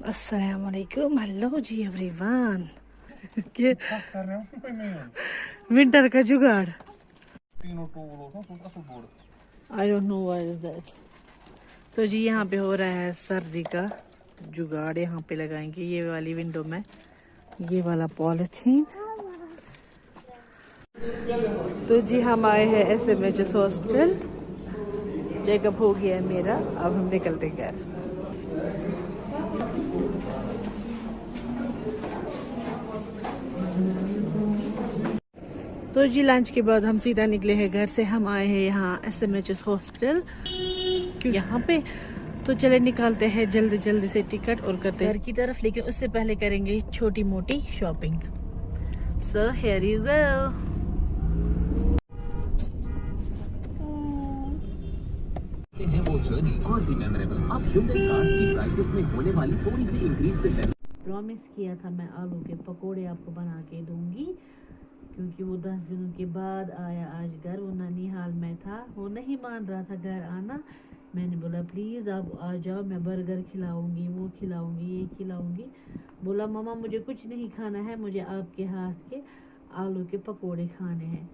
अस्सलाम वालेकुम, हेलो जी एवरीवन। के कर रहे हो कोई नहीं है विंटर का जुगाड़। तीनों टूल होता है तो board I don't know what is that. तो जी यहाँ पे हो रहा है सर्दी का जुगाड़। यहाँ पे लगाएंगे ये वाली विंडो में ये वाला पॉलिथीन। तो जी हम आए हैं SMHS हॉस्पिटल। चेकअप हो गया है मेरा, अब हम निकलते घर। तो जी लंच के बाद हम सीधा निकले हैं घर से। हम आए हैं यहाँ SMHS हॉस्पिटल क्यों यहाँ पे। तो चले निकालते हैं जल्दी जल्दी से टिकट और करते हैं घर की तरफ, लेकिन उससे पहले करेंगे छोटी मोटी shopping. So here you go. है वो जर्नी और भी मेमोरेबल। अब Hyundai कार्स की प्राइसेस में होने वाली थोड़ी सी इंक्रीज से पहले प्रॉमिस किया था मैं आलू के पकोड़े आपको बना के दूंगी, क्योंकि वो 10 दिनों के बाद आया आज घर। वो ननिहाल में था, वो नहीं मान रहा था घर आना। मैंने बोला प्लीज़ आप आ जाओ, मैं बर्गर खिलाऊंगी, वो खिलाऊंगी, ये खिलाऊंगी। बोला मम्मा मुझे कुछ नहीं खाना है, मुझे आपके हाथ के आलू के पकोड़े खाने हैं।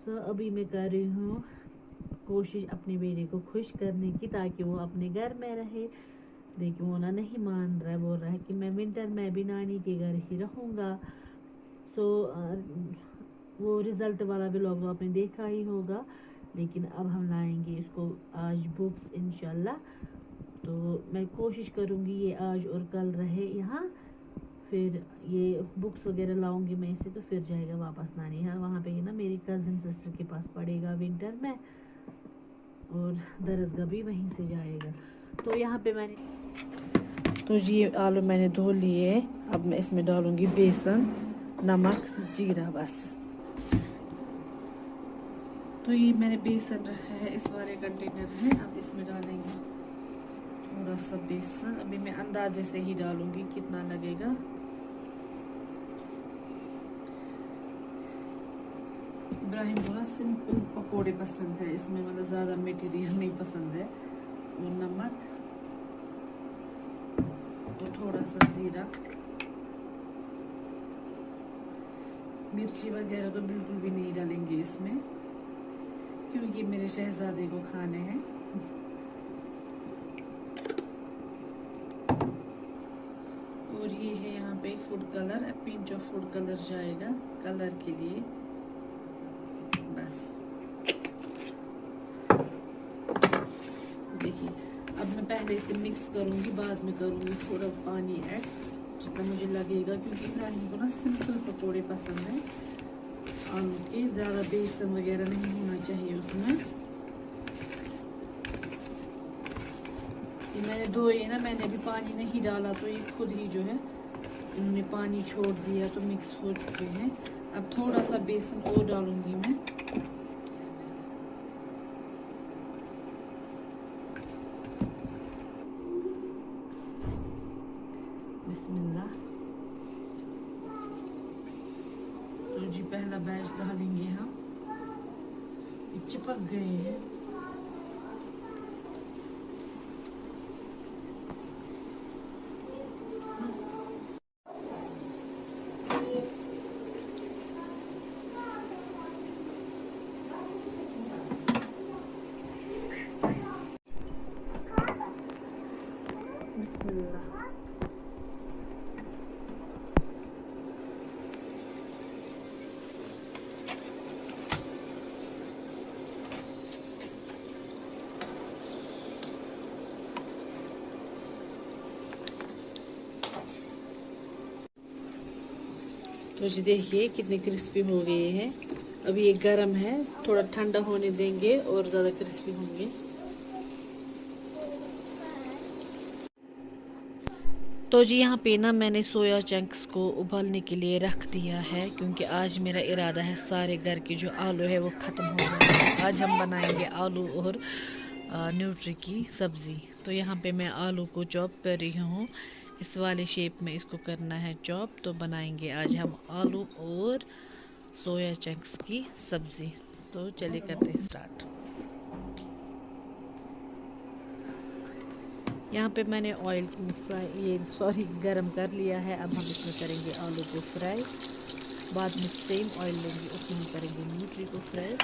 तो अभी मैं कर रही हूँ कोशिश अपने बेटे को खुश करने की, ताकि वो अपने घर में रहे। लेकिन वो ना नहीं मान रहा है, बोल रहा है कि मैं विंटर में भी नानी के घर ही रहूँगा। तो वो रिज़ल्ट वाला व्लॉग तो आपने देखा ही होगा, लेकिन अब हम लाएंगे इसको आज बुक्स इंशाल्लाह। तो मैं कोशिश करूँगी ये आज और कल रहे यहाँ, फिर ये बुक्स वगैरह लाऊंगी मैं इसे, तो फिर जाएगा वापस नानी। हाँ वहाँ पे ना मेरी कज़न सिस्टर के पास पड़ेगा विंटर में, और दरसगाह भी वहीं से जाएगा। तो यहाँ पे मैंने तो ये आलू मैंने धो लिए। अब मैं इसमें डालूंगी बेसन, नमक, जीरा बस। तो ये मैंने बेसन रखा है इस वाले कंटेनर में। अब इसमें डालेंगे थोड़ा सा बेसन। अभी मैं अंदाजे से ही डालूंगी कितना लगेगा। इब्राहिम को ना सिंपल पकोड़े पसंद है, इसमें मतलब ज़्यादा मटेरियल नहीं पसंद है। और नमक और थोड़ा सा ज़ीरा, मिर्ची वगैरह तो बिल्कुल भी नहीं डालेंगे इसमें, क्योंकि मेरे शहजादे को खाने हैं। और ये है यहाँ पे food colour, pinch of food colour जाएगा कलर के लिए बस। देखिए अब मैं पहले इसे मिक्स करूँगी, बाद में करूँगी थोड़ा पानी ऐड जितना मुझे लगेगा, क्योंकि इब्राहिम को ना सिंपल पकोड़े पसंद है आलू के, ज़्यादा बेसन वगैरह नहीं होना चाहिए उसमें। ये मैंने धोए ना, मैंने अभी पानी नहीं डाला, तो ये खुद ही जो है इन्होंने पानी छोड़ दिया, तो मिक्स हो चुके हैं। अब थोड़ा सा बेसन और डालूंगी मैं। बिस्मिल्लाह। तो जी पहला बैच डालेंगे हम। ये चिपक गए हैं। बिस्मिल्लाह। तो जी देखिए कितने क्रिस्पी हो गए हैं। अभी ये गर्म है, थोड़ा ठंडा होने देंगे और ज़्यादा क्रिस्पी होंगे। तो जी यहाँ पे ना मैंने सोया चंक्स को उबालने के लिए रख दिया है, क्योंकि आज मेरा इरादा है सारे घर के जो आलू है वो ख़त्म हो गए। आज हम बनाएंगे आलू और न्यूट्री की सब्ज़ी। तो यहाँ पे मैं आलू को चॉप कर रही हूँ, इस वाले शेप में इसको करना है चॉप। तो बनाएंगे आज हम आलू और सोया चंक्स की सब्ज़ी। तो चलिए करते हैं स्टार्ट। यहाँ पे मैंने ऑयल गरम कर लिया है। अब हम इसमें करेंगे आलू को फ्राई। बाद में सेम ऑयल लेंगे, उसमें हम करेंगे न्यूट्री को फ्राई।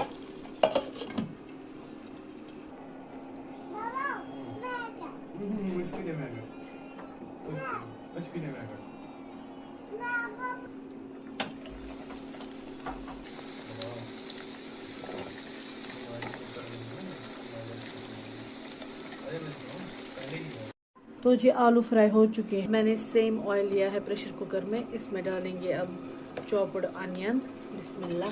तो जी आलू फ्राई हो चुके हैं। मैंने सेम ऑयल लिया है प्रेशर कुकर में। इसमें डालेंगे अब चॉप्ड अनियन। बिस्मिल्लाह।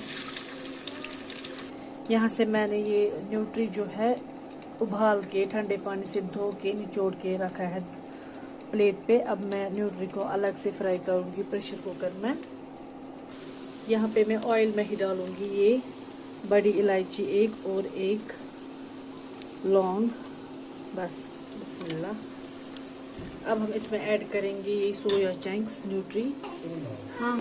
यहाँ से मैंने ये न्यूट्री जो है उबाल के ठंडे पानी से धो के निचोड़ के रखा है प्लेट पे। अब मैं न्यूट्री को अलग से फ्राई करूँगी प्रेशर कुकर में। यहाँ पे मैं ऑयल में ही डालूँगी ये बड़ी इलायची एक और एक लौंग, बस। बिस्मिल्लाह। अब हम इसमें ऐड करेंगे ये सोया चंक्स न्यूट्री। हाँ,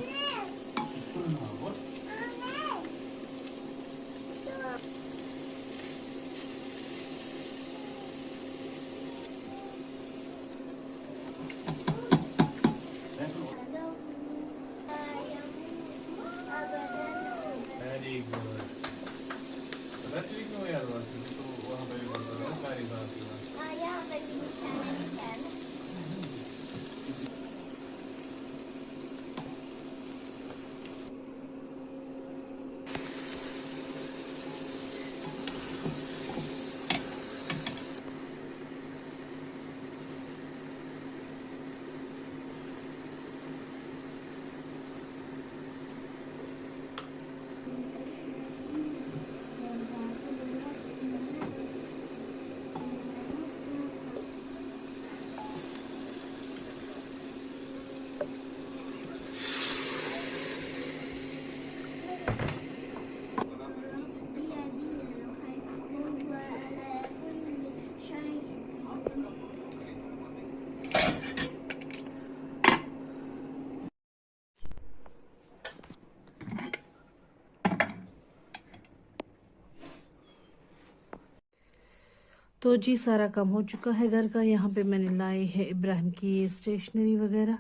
तो जी सारा काम हो चुका है घर का। यहाँ पे मैंने लाई है इब्राहिम की ये स्टेशनरी वगैरह,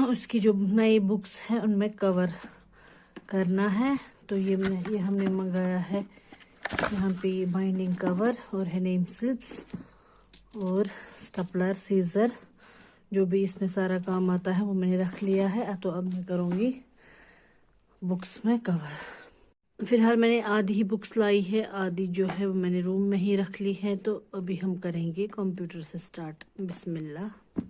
उसकी जो नई बुक्स हैं उनमें कवर करना है। तो ये हमने मंगाया है यहाँ पे बाइंडिंग कवर और है नेम स्लिप्स और स्टपलर, सीजर, जो भी इसमें सारा काम आता है वो मैंने रख लिया है। तो अब मैं करूँगी बुक्स में कवर। फिलहाल मैंने आधी ही बुक्स लाई है, आधी जो है वो मैंने रूम में ही रख ली है। तो अभी हम करेंगे कंप्यूटर से स्टार्ट। बिस्मिल्लाह।